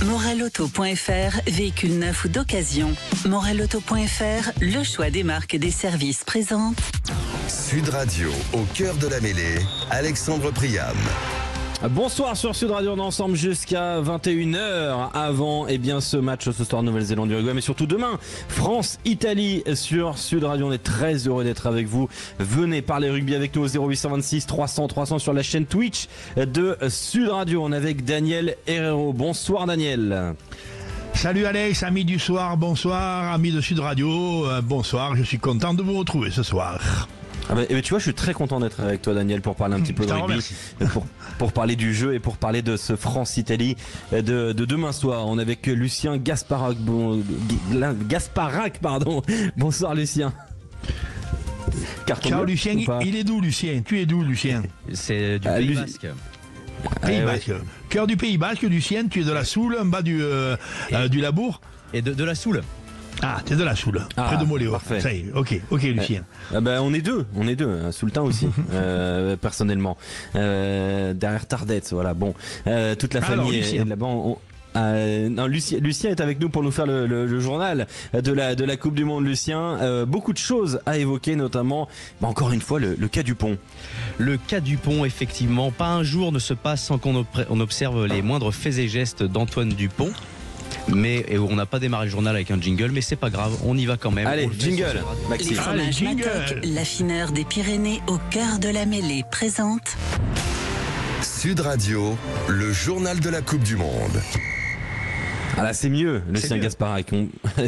Moralauto.fr, véhicule neuf ou d'occasion. Moralauto.fr, le choix des marques et des services présente. Sud Radio, au cœur de la mêlée, Alexandre Priam. Bonsoir sur Sud Radio, on est ensemble jusqu'à 21h avant ce match ce soir Nouvelle-Zélande-Uruguay, mais surtout demain France-Italie sur Sud Radio. On est très heureux d'être avec vous. Venez parler rugby avec nous au 0826 300 300 sur la chaîne Twitch de Sud Radio. On est avec Daniel Herrero. Bonsoir Daniel. Salut Alex, amis du soir, bonsoir, amis de Sud Radio, bonsoir, je suis content de vous retrouver ce soir. Tu vois, je suis très content d'être avec toi Daniel pour parler un petit peu de rugby, pour parler du jeu et pour parler de ce France-Italie de demain soir. On est avec Lucien Gasparac. Bonsoir Lucien. Ciao Lucien, il est d'où Lucien? Tu es d'où Lucien? C'est du Pays Basque. Pays Basque. Cœur du Pays Basque, Lucien, tu es de la Soule, en bas du Labour. Et de la Soule. Ah, t'es de la Soule, près de Moléo. Parfait. Ça y est, ok Lucien. On est deux, Soultin aussi, personnellement. Derrière Tardette, voilà, bon. Toute la famille est là-bas. Lucien est avec nous pour nous faire le journal de la Coupe du Monde. Lucien, beaucoup de choses à évoquer, notamment, encore une fois, le cas Dupont. Le cas Dupont, effectivement, pas un jour ne se passe sans qu'on observe les moindres faits et gestes d'Antoine Dupont. Mais on n'a pas démarré le journal avec un jingle, mais c'est pas grave, on y va quand même. Allez, jingle, Maxime. Les fromages Matok, l'affineur des Pyrénées au cœur de la mêlée, présente Sud Radio, le journal de la Coupe du Monde. Ah là c'est mieux, Lucien Gasparac.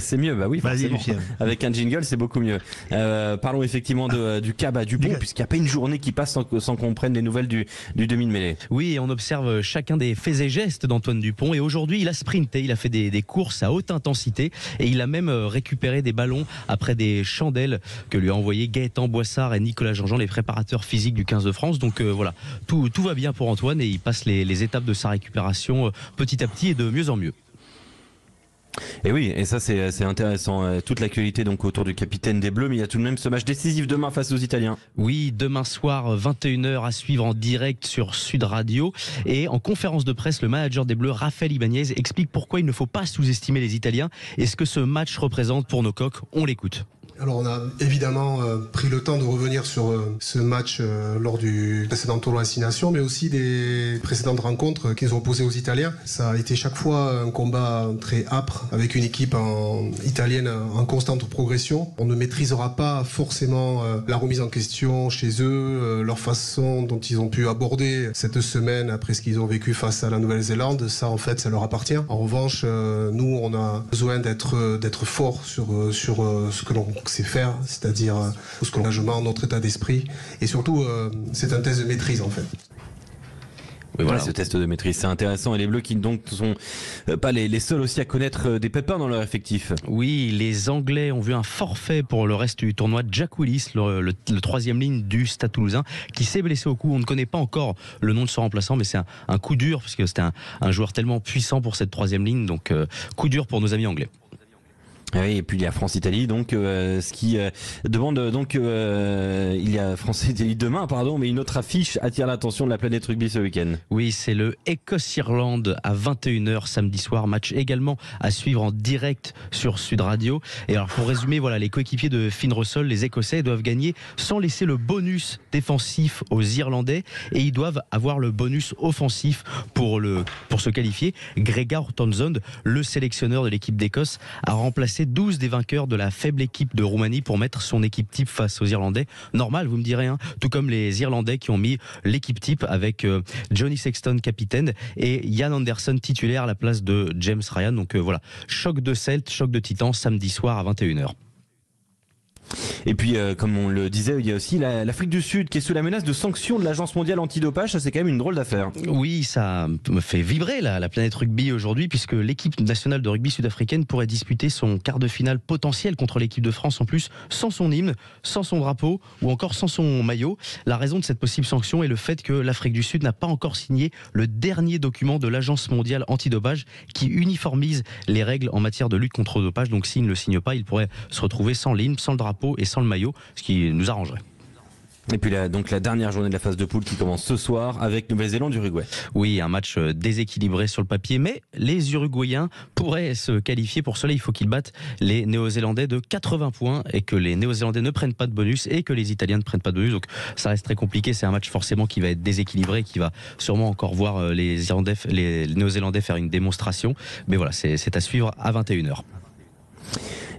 C'est mieux, bah oui, forcément. Avec un jingle c'est beaucoup mieux. Parlons effectivement du cas Dupont, puisqu'il n'y a pas une journée qui passe sans qu'on prenne des nouvelles du demi de mêlée. Oui, et on observe chacun des faits et gestes d'Antoine Dupont, et aujourd'hui il a sprinté, il a fait des courses à haute intensité, et il a même récupéré des ballons après des chandelles que lui a envoyé Gaëtan Boissard et Nicolas Jean-Jean, les préparateurs physiques du 15 de France. Donc voilà, tout va bien pour Antoine, et il passe les étapes de sa récupération petit à petit et de mieux en mieux. Et oui, et ça c'est intéressant, toute l'actualité donc autour du capitaine des Bleus, mais il y a tout de même ce match décisif demain face aux Italiens. Oui, demain soir 21h à suivre en direct sur Sud Radio, et en conférence de presse le manager des Bleus Raphaël Ibanez explique pourquoi il ne faut pas sous-estimer les Italiens et ce que ce match représente pour nos coqs. On l'écoute. Alors on a évidemment pris le temps de revenir sur ce match lors du précédent tournoi Destination, mais aussi des précédentes rencontres qui nous ont opposés aux Italiens. Ça a été chaque fois un combat très âpre avec une équipe italienne en constante progression. On ne maîtrisera pas forcément la remise en question chez eux, leur façon dont ils ont pu aborder cette semaine après ce qu'ils ont vécu face à la Nouvelle-Zélande. Ça en fait ça leur appartient. En revanche, nous on a besoin d'être forts sur ce que l'on sait faire, c'est-à-dire ce que l'engagement, notre état d'esprit, et surtout c'est un test de maîtrise en fait. Oui, voilà, ce test de maîtrise, c'est intéressant. Et les Bleus qui donc sont pas les seuls aussi à connaître des pépins dans leur effectif. Oui, les Anglais ont vu un forfait pour le reste du tournoi. Jack Willis, le troisième ligne du Stade Toulousain, qui s'est blessé au cou. On ne connaît pas encore le nom de son remplaçant, mais c'est un coup dur, parce que c'était un joueur tellement puissant pour cette troisième ligne. Donc coup dur pour nos amis anglais. Oui, et puis il y a France-Italie, donc ce qui demande il y a France-Italie demain, mais une autre affiche attire l'attention de la planète rugby ce week-end. Oui, c'est le Écosse-Irlande à 21h samedi soir, match également à suivre en direct sur Sud Radio. Et alors pour résumer, voilà, les coéquipiers de Finn Russell, les Écossais, doivent gagner sans laisser le bonus défensif aux Irlandais, et ils doivent avoir le bonus offensif pour se qualifier. Gregor Townsend, le sélectionneur de l'équipe d'Écosse, a remplacé 12 des vainqueurs de la faible équipe de Roumanie pour mettre son équipe type face aux Irlandais. Normal, vous me direz, hein, tout comme les Irlandais qui ont mis l'équipe type avec Johnny Sexton capitaine et Ian Anderson titulaire à la place de James Ryan. Donc voilà, choc de Celtes, choc de Titans samedi soir à 21h. Et puis, comme on le disait, il y a aussi l'Afrique du Sud qui est sous la menace de sanctions de l'Agence mondiale antidopage. Ça, c'est quand même une drôle d'affaire. Oui, ça me fait vibrer la planète rugby aujourd'hui, puisque l'équipe nationale de rugby sud-africaine pourrait disputer son quart de finale potentiel contre l'équipe de France, en plus sans son hymne, sans son drapeau ou encore sans son maillot. La raison de cette possible sanction est le fait que l'Afrique du Sud n'a pas encore signé le dernier document de l'Agence mondiale antidopage qui uniformise les règles en matière de lutte contre le dopage. Donc s'il ne le signe pas, il pourrait se retrouver sans l'hymne, sans le drapeau et sans le maillot, ce qui nous arrangerait. Et puis donc la dernière journée de la phase de poule qui commence ce soir avec Nouvelle-Zélande-Uruguay. Oui, un match déséquilibré sur le papier, mais les Uruguayens pourraient se qualifier. Pour cela, il faut qu'ils battent les Néo-Zélandais de 80 points et que les Néo-Zélandais ne prennent pas de bonus et que les Italiens ne prennent pas de bonus. Donc ça reste très compliqué. C'est un match forcément qui va être déséquilibré, qui va sûrement encore voir les Néo-Zélandais faire une démonstration. Mais voilà, c'est à suivre à 21h.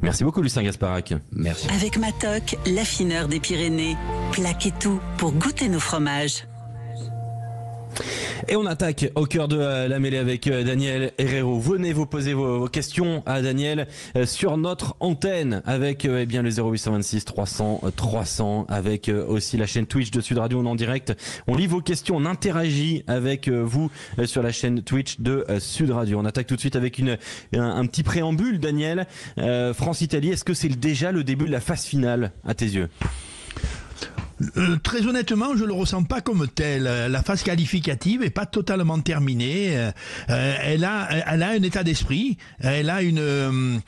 Merci beaucoup Lucien Gasparac. Merci. Avec Matok, l'affineur des Pyrénées. Plaquez tout pour goûter nos fromages. Et on attaque au cœur de la mêlée avec Daniel Herrero. Venez vous poser vos questions à Daniel sur notre antenne avec bien le 0826 300 300 avec aussi la chaîne Twitch de Sud Radio en direct. On lit vos questions, on interagit avec vous sur la chaîne Twitch de Sud Radio. On attaque tout de suite avec un petit préambule, Daniel. France-Italie, est-ce que c'est déjà le début de la phase finale à tes yeux ? Très honnêtement, je le ressens pas comme tel. La phase qualificative est pas totalement terminée. Elle a un état d'esprit. Elle a une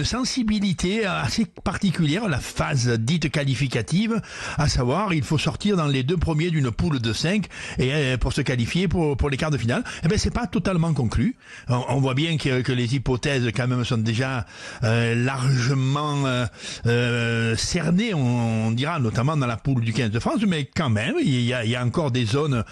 sensibilité assez particulière. La phase dite qualificative, à savoir, il faut sortir dans les 2 premiers d'une poule de 5 et pour se qualifier pour les quarts de finale. Eh ben, c'est pas totalement conclu. On voit bien que les hypothèses quand même sont déjà largement cernées, on dira, notamment dans la poule du 15 de France, mais quand même, il y a encore des zones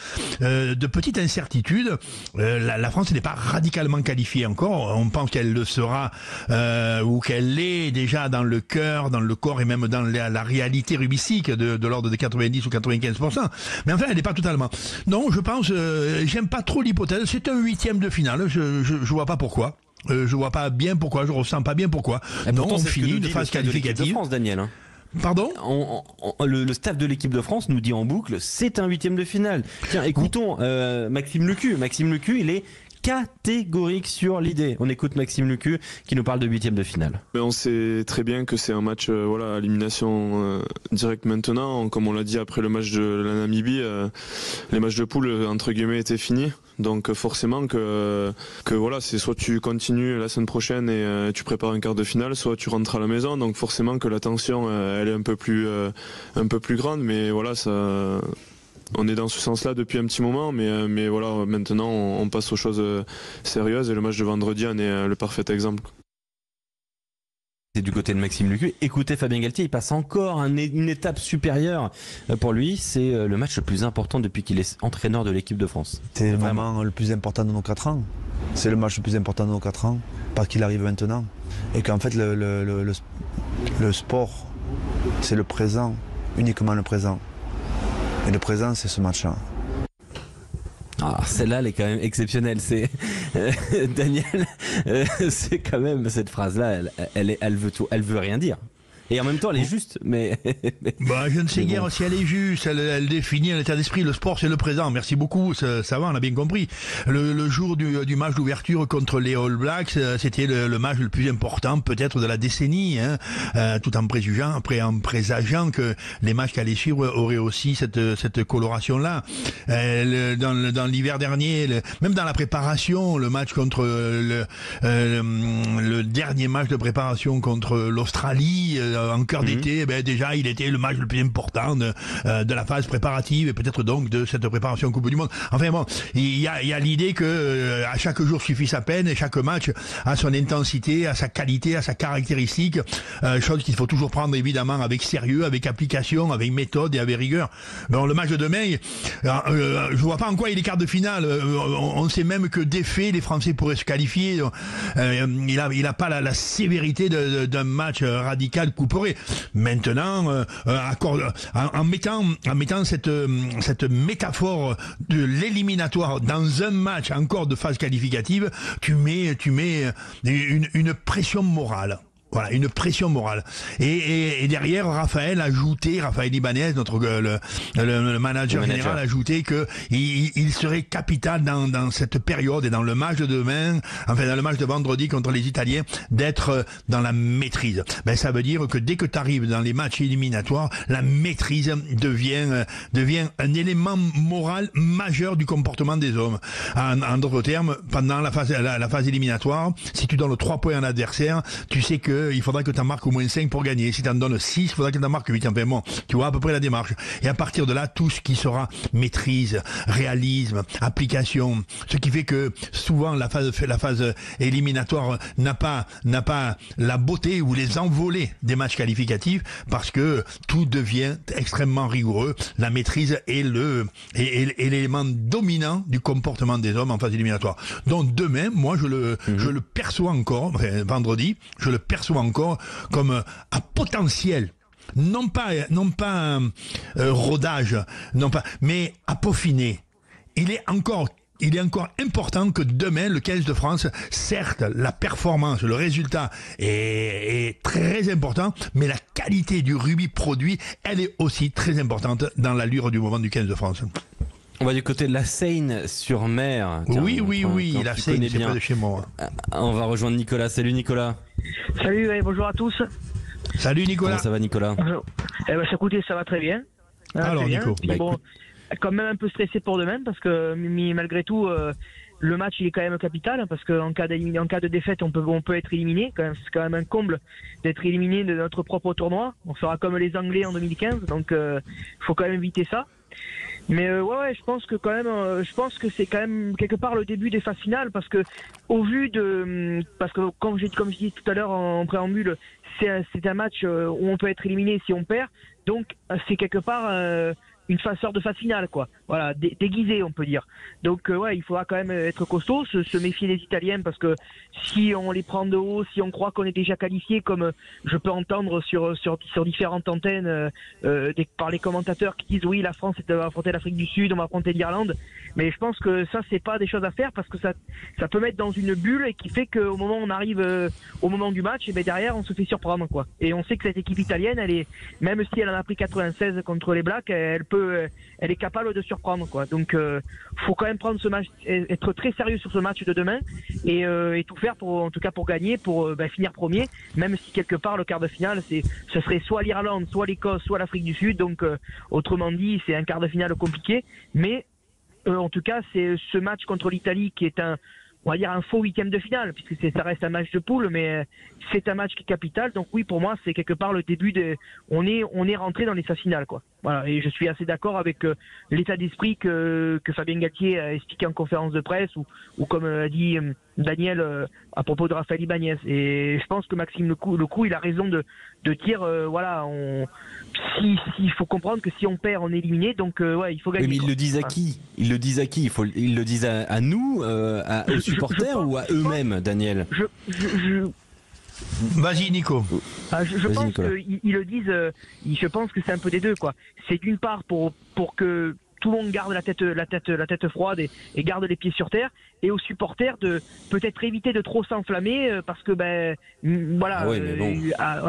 de petite incertitude. La France n'est pas radicalement qualifiée encore. On pense qu'elle le sera ou qu'elle l'est déjà dans le cœur, dans le corps et même dans la réalité rubistique de l'ordre de 90 ou 95%. Mais enfin, elle n'est pas totalement. Non, je pense, j'aime pas trop l'hypothèse. C'est un 8e de finale. Je vois pas pourquoi. Je vois pas bien pourquoi. Je ressens pas bien pourquoi. Et non, pourtant, on finit une phase qualificative. De France, Daniel. Hein. Pardon ? Le staff de l'équipe de France nous dit en boucle, c'est un 8e de finale. Tiens, écoutons Maxime Lucu. Maxime Lucu, il est catégorique sur l'idée. On écoute Maxime Lucu qui nous parle de 8e de finale. Mais on sait très bien que c'est un match à élimination directe maintenant. Comme on l'a dit après le match de la Namibie, les matchs de poule entre guillemets étaient finis. Donc forcément que voilà, c'est soit tu continues la semaine prochaine et tu prépares un quart de finale, soit tu rentres à la maison. Donc forcément que la tension elle est un peu plus grande, mais voilà, ça, on est dans ce sens-là depuis un petit moment, mais voilà, maintenant on passe aux choses sérieuses et le match de vendredi en est le parfait exemple. C'est du côté de Maxime Lucu. Écoutez Fabien Galtier, il passe encore une étape supérieure. Pour lui, c'est le match le plus important depuis qu'il est entraîneur de l'équipe de France. C'est le moment le plus important de nos 4 ans. C'est le match le plus important de nos 4 ans, parce qu'il arrive maintenant. Et qu'en fait, le sport, c'est le présent, uniquement le présent. Et le présent, c'est ce match-là. Ah, celle-là, elle est quand même exceptionnelle. C'est Daniel, c'est quand même cette phrase-là. Elle veut tout, elle veut rien dire. Et en même temps, elle est juste, mais... je ne sais guère si elle est juste, elle définit un état d'esprit. Le sport, c'est le présent. Merci beaucoup, ça va, on a bien compris. Le jour du match d'ouverture contre les All Blacks, c'était le match le plus important, peut-être de la décennie, tout en présageant que les matchs qui allaient suivre auraient aussi cette coloration-là. Dans l'hiver dernier, même dans la préparation, le match contre le dernier match de préparation contre l'Australie, en cœur d'été, déjà il était le match le plus important de la phase préparative et peut-être donc de cette préparation Coupe du Monde. Enfin bon, il y a l'idée que à chaque jour suffit sa peine et chaque match a son intensité, a sa qualité, a sa caractéristique, chose qu'il faut toujours prendre évidemment avec sérieux, avec application, avec méthode et avec rigueur. Bon, le match de demain, je vois pas en quoi il est quart de finale. On sait même que d'effet les Français pourraient se qualifier. Il a pas la sévérité d'un match radical couperé. Maintenant, en mettant cette métaphore de l'éliminatoire dans un match encore de phase qualificative, tu mets une pression morale. Voilà, une pression morale. Et derrière, Raphaël Ibanez, le manager général, a ajouté que il serait capital dans cette période et dans le match de demain, enfin dans le match de vendredi contre les Italiens, d'être dans la maîtrise. Ça veut dire que dès que tu arrives dans les matchs éliminatoires, la maîtrise devient un élément moral majeur du comportement des hommes. En d'autres termes, pendant la phase éliminatoire, si tu donnes 3 points à l'adversaire, tu sais que qu'il faudra que tu en marques au moins 5 pour gagner. Si tu en donnes 6, il faudra que tu en marques 8. Enfin bon, tu vois à peu près la démarche. Et à partir de là, tout ce qui sera maîtrise, réalisme, application, ce qui fait que souvent la phase éliminatoire n'a pas la beauté ou les envolées des matchs qualificatifs, parce que tout devient extrêmement rigoureux. La maîtrise est l'élément dominant du comportement des hommes en phase éliminatoire. Donc demain, moi je le perçois encore, vendredi, je le perçois encore comme un potentiel. Non pas rodage, mais à peaufiner. Il est encore important que demain, le 15 de France, certes, la performance, le résultat est très important, mais la qualité du rugby produit, elle est aussi très importante dans l'allure du moment du 15 de France. On va du côté de la Seine-sur-Mer. Oui, la Seine, c'est près de chez moi. On va rejoindre Nicolas. Salut Nicolas. Salut, bonjour à tous. Salut Nicolas. Comment ça va Nicolas? Écoutez, ça va très bien. Alors très bien. Nico. Puis, bon, quand même un peu stressé pour demain, parce que malgré tout, le match il est quand même capital, parce qu'en cas de défaite, on peut être éliminé. C'est quand même un comble d'être éliminé de notre propre tournoi. On fera comme les Anglais en 2015, donc faut quand même éviter ça. Mais je pense que c'est quand même quelque part le début des phases finales, parce que comme je dis tout à l'heure en préambule, c'est un match où on peut être éliminé si on perd, donc c'est quelque part une sorte de phase finale, quoi. Voilà, déguisée, on peut dire. Donc il faudra quand même être costaud, se méfier des Italiens, parce que si on les prend de haut, si on croit qu'on est déjà qualifié, comme je peux entendre sur différentes antennes par les commentateurs qui disent oui, la France va affronter l'Afrique du Sud, on va affronter l'Irlande, mais je pense que ça c'est pas des choses à faire, parce que ça peut mettre dans une bulle, et qui fait qu'au moment où on arrive au moment du match, et ben derrière on se fait surprendre, quoi. Et on sait que cette équipe italienne, même si elle en a pris 96 contre les Blacks, elle est capable de surprendre, quoi. Donc faut quand même prendre ce match, être très sérieux sur ce match de demain, et tout faire pour gagner, pour finir premier, même si quelque part le quart de finale ce serait soit l'Irlande, soit l'Écosse, soit l'Afrique du Sud. Donc autrement dit, c'est un quart de finale compliqué, mais en tout cas c'est ce match contre l'Italie qui est un faux huitième de finale, puisque ça reste un match de poule, mais c'est un match qui est capital. Donc oui, pour moi, c'est quelque part le début on est rentré dans les phases finales, quoi. Voilà, et je suis assez d'accord avec l'état d'esprit que Fabien Galtier a expliqué en conférence de presse, ou comme a dit Daniel à propos de Raphaël Ibanez. Et je pense que Maxime Lecou, il a raison de dire il faut comprendre que si on perd, on est éliminé. Donc il faut gagner. Oui, mais ils le disent à qui? Ils le disent à qui? Ils le disent à nous, aux supporters, ou à eux-mêmes, Daniel? Vas-y Nico. Je pense qu'ils le disent. Je pense que c'est un peu des deux, quoi. C'est d'une part pour que tout le monde garde la tête froide et garde les pieds sur terre, et aux supporters de peut-être éviter de trop s'enflammer, parce que voilà. Oui, mais bon,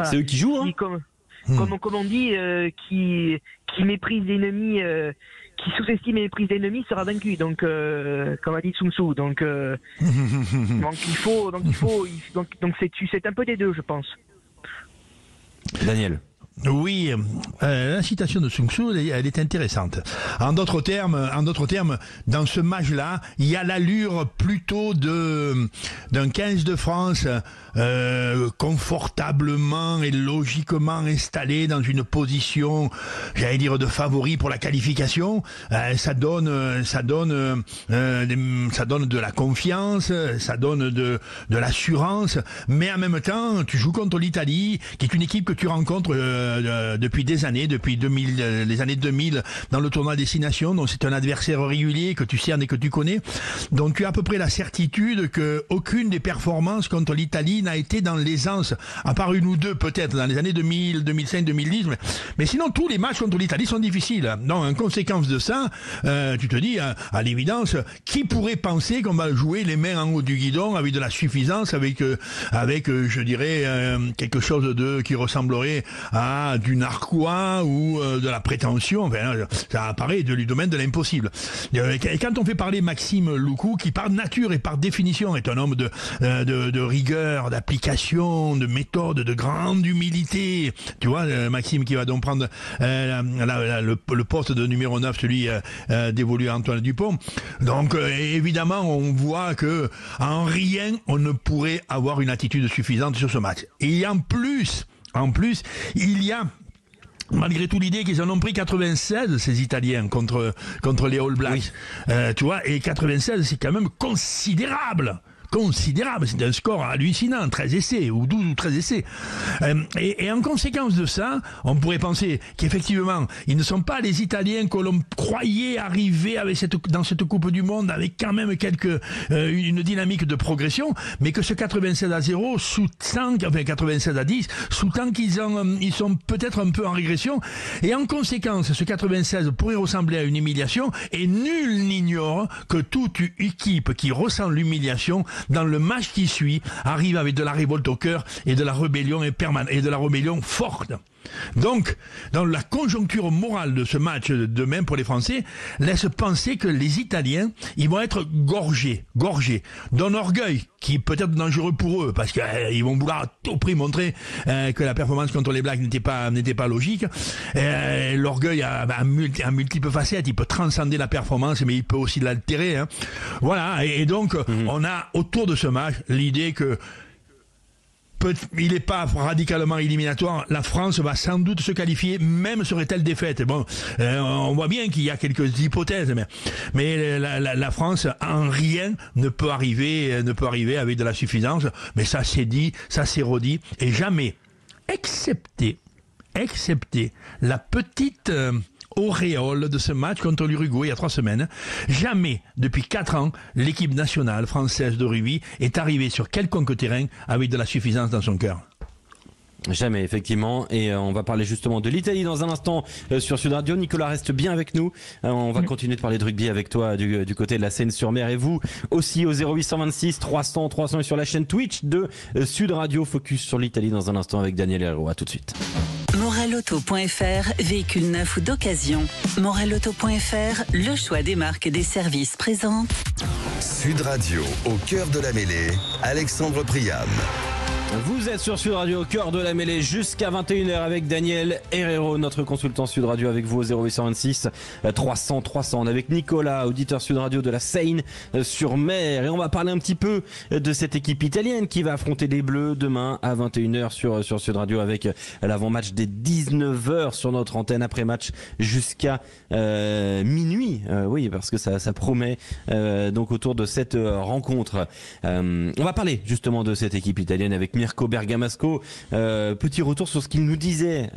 c'est eux qui jouent, hein. Comme on dit, qui méprise l'ennemi, qui sous-estime et méprise l'ennemi sera vaincu. Donc, comme a dit Sun Tzu. Donc c'est un peu des deux, je pense. Daniel. Oui, la citation de Sun Tzu, elle est intéressante. En d'autres termes, dans ce match-là, il y a l'allure plutôt d'un 15 de France confortablement et logiquement installé dans une position, j'allais dire, de favori pour la qualification. Ça donne de la confiance, ça donne de l'assurance, mais en même temps, tu joues contre l'Italie, qui est une équipe que tu rencontres depuis des années, depuis les années 2000 dans le tournoi Destination. Donc c'est un adversaire régulier que tu cernes et que tu connais. Donc tu as à peu près la certitude que aucune des performances contre l'Italie n'a été dans l'aisance, à part une ou deux peut-être dans les années 2000, 2005, 2010. Mais sinon tous les matchs contre l'Italie sont difficiles. Donc en conséquence de ça, tu te dis à l'évidence, qui pourrait penser qu'on va jouer les mains en haut du guidon avec de la suffisance, avec je dirais quelque chose qui ressemblerait à pas du narquois ou de la prétention. Enfin, ça apparaît du domaine de l'impossible. Et quand on fait parler Maxime Loukou, qui par nature et par définition est un homme de rigueur, d'application, de méthode, de grande humilité, tu vois, Maxime qui va donc prendre le poste de numéro 9, celui dévolu à Antoine Dupont. Donc évidemment, on voit que en rien on ne pourrait avoir une attitude suffisante sur ce match. Et en plus, il y a malgré tout l'idée qu'ils en ont pris 96, ces Italiens, contre les All Blacks. Oui. Tu vois, et 96, c'est quand même considérable. C'est un score hallucinant, 13 essais, ou 12 ou 13 essais. Et en conséquence de ça, on pourrait penser qu'effectivement, ils ne sont pas les Italiens que l'on croyait arriver dans cette Coupe du Monde avec quand même une dynamique de progression, mais que ce 96-0 sous-tend, enfin 96-10, sous-tend ils sont peut-être un peu en régression, et en conséquence, ce 96 pourrait ressembler à une humiliation, et nul n'ignore que toute équipe qui ressent l'humiliation dans le match qui suit, arrive avec de la révolte au cœur et de la rébellion et de la rébellion forte. Donc, dans la conjoncture morale de ce match de demain pour les Français, laisse penser que les Italiens, ils vont être gorgés d'un orgueil qui est peut-être dangereux pour eux, parce qu'ils vont vouloir à tout prix montrer que la performance contre les Blacks n'était pas logique. L'orgueil a multiples facettes, il peut transcender la performance, mais il peut aussi l'altérer. Hein. Voilà, et donc on a autour de ce match l'idée que il n'est pas radicalement éliminatoire. La France va sans doute se qualifier, même serait-elle défaite. Bon, on voit bien qu'il y a quelques hypothèses, mais la France en rien ne peut arriver avec de la suffisance. Mais ça c'est dit, ça c'est redit, et jamais, excepté la petite auréole de ce match contre l'Uruguay il y a 3 semaines. Jamais, depuis 4 ans, l'équipe nationale française de rugby est arrivée sur quelconque terrain avec de la suffisance dans son cœur. Jamais, effectivement. Et on va parler justement de l'Italie dans un instant sur Sud Radio. Nicolas, reste bien avec nous. On va continuer de parler de rugby avec toi du côté de la Seine-sur-Mer, et vous aussi au 0826 300 et sur la chaîne Twitch de Sud Radio. Focus sur l'Italie dans un instant avec Daniel Herrero. À tout de suite. Morelauto.fr, véhicule neuf ou d'occasion. Morelauto.fr, le choix des marques et des services présente. Sud Radio, au cœur de la mêlée, Alexandre Priam. Vous êtes sur Sud Radio au cœur de la mêlée jusqu'à 21h avec Daniel Herrero, notre consultant Sud Radio, avec vous au 0826 300. On est avec Nicolas, auditeur Sud Radio de la Seine-sur-Mer, et on va parler un petit peu de cette équipe italienne qui va affronter les Bleus demain à 21h sur Sud Radio, avec l'avant-match dès 19h sur notre antenne, après match jusqu'à minuit. Oui, parce que ça promet donc autour de cette rencontre. On va parler justement de cette équipe italienne avec Mirko Bergamasco. Petit retour sur ce qu'il nous disait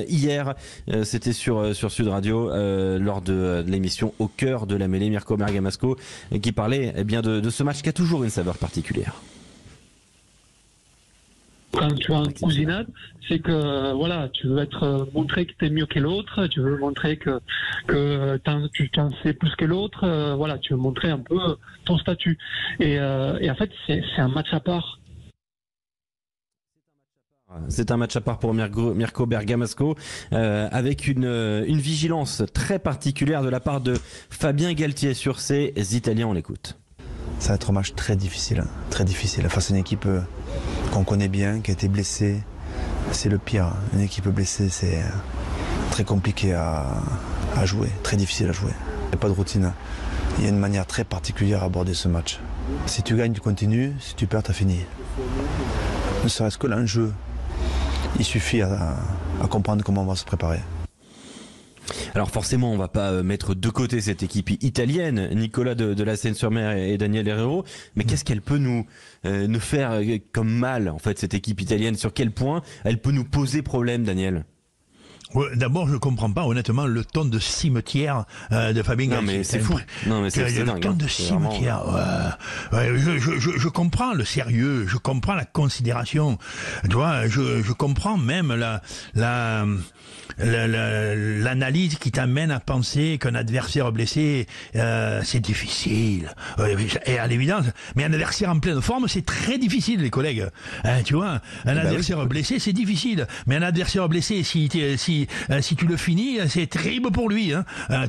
hier, c'était sur Sud Radio lors de l'émission Au cœur de la mêlée. Mirko Bergamasco qui parlait bien de ce match qui a toujours une saveur particulière. Quand tu as un cousinade, c'est que voilà, tu veux montrer que tu es mieux que l'autre, tu veux montrer que tu t'en sais plus que l'autre, voilà, tu veux montrer un peu ton statut. Et en fait, c'est un match à part. C'est un match à part pour Mirko Bergamasco, avec une vigilance très particulière de la part de Fabien Galtier sur ces Italiens. On l'écoute. Ça va être un match très difficile face à une équipe qu'on connaît bien, qui a été blessée. C'est le pire. Une équipe blessée, c'est très compliqué à jouer, très difficile à jouer. Il n'y a pas de routine. Il y a une manière très particulière à aborder ce match. Si tu gagnes, tu continues. Si tu perds, tu as fini. Ne serait-ce que l'enjeu. Il suffit à comprendre comment on va se préparer. Alors forcément, on va pas mettre de côté cette équipe italienne, Nicolas de la Seine-sur-Mer et Daniel Herrero, mais qu'est-ce qu'elle peut nous faire comme mal, en fait, cette équipe italienne? Sur quel point elle peut nous poser problème, Daniel? Ouais, d'abord, je comprends pas honnêtement le ton de cimetière de Fabien Galtier. Non mais c'est fou. Non mais c'est le dingue. ton de cimetière. Je comprends le sérieux, je comprends la considération. Tu vois, je comprends même l'analyse qui t'amène à penser qu'un adversaire blessé, c'est difficile. Et à l'évidence, mais un adversaire en pleine forme, c'est très difficile, les collègues. Tu vois, un adversaire blessé, c'est difficile. Mais un adversaire blessé, si tu le finis, c'est terrible pour lui.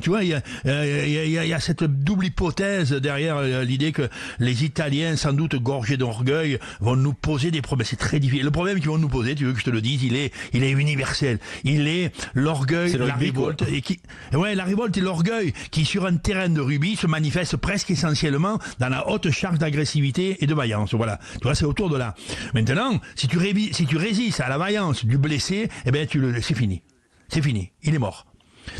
Tu vois, il y a cette double hypothèse derrière l'idée que les Italiens, sans doute gorgés d'orgueil, vont nous poser des problèmes. C'est très difficile. Le problème qu'ils vont nous poser, tu veux que je te le dise, il est universel. Il est l'orgueil, la révolte, la révolte et l'orgueil qui, sur un terrain de rugby, se manifeste presque essentiellement dans la haute charge d'agressivité et de vaillance. Voilà. Tu vois, c'est autour de là. Maintenant, si tu résistes à la vaillance du blessé, eh ben, c'est fini. C'est fini. Il est mort.